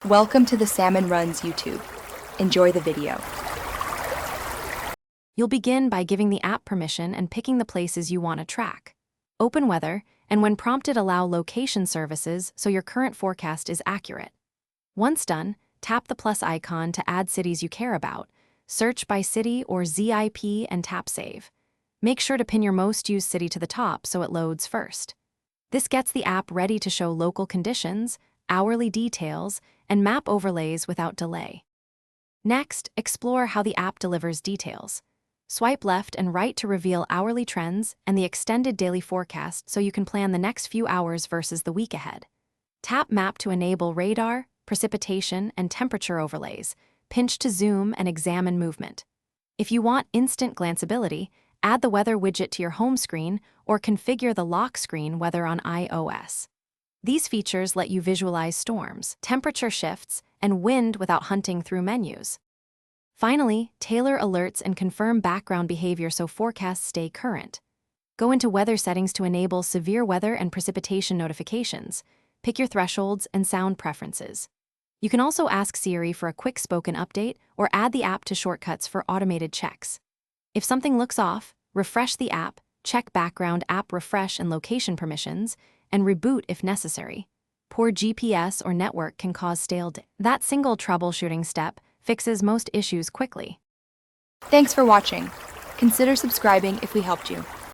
Welcome to the Salmon Runs YouTube. Enjoy the video. You'll begin by giving the app permission and picking the places you want to track. Open weather, and when prompted, allow location services so your current forecast is accurate. Once done, tap the plus icon to add cities you care about, search by city or ZIP and tap Save. Make sure to pin your most used city to the top so it loads first. This gets the app ready to show local conditions, hourly details, and map overlays without delay. Next, explore how the app delivers details. Swipe left and right to reveal hourly trends and the extended daily forecast so you can plan the next few hours versus the week ahead. Tap Map to enable radar, precipitation, and temperature overlays. Pinch to zoom and examine movement. If you want instant glanceability, add the weather widget to your home screen or configure the lock screen weather on iOS. These features let you visualize storms, temperature shifts, and wind without hunting through menus. Finally, tailor alerts and confirm background behavior so forecasts stay current. Go into weather settings to enable severe weather and precipitation notifications. Pick your thresholds and sound preferences. You can also ask Siri for a quick spoken update or add the app to shortcuts for automated checks. If something looks off, refresh the app, check background app refresh and location permissions, and reboot if necessary. Poor GPS or network can cause stale data. That single troubleshooting step fixes most issues quickly. Thanks for watching. Consider subscribing if we helped you.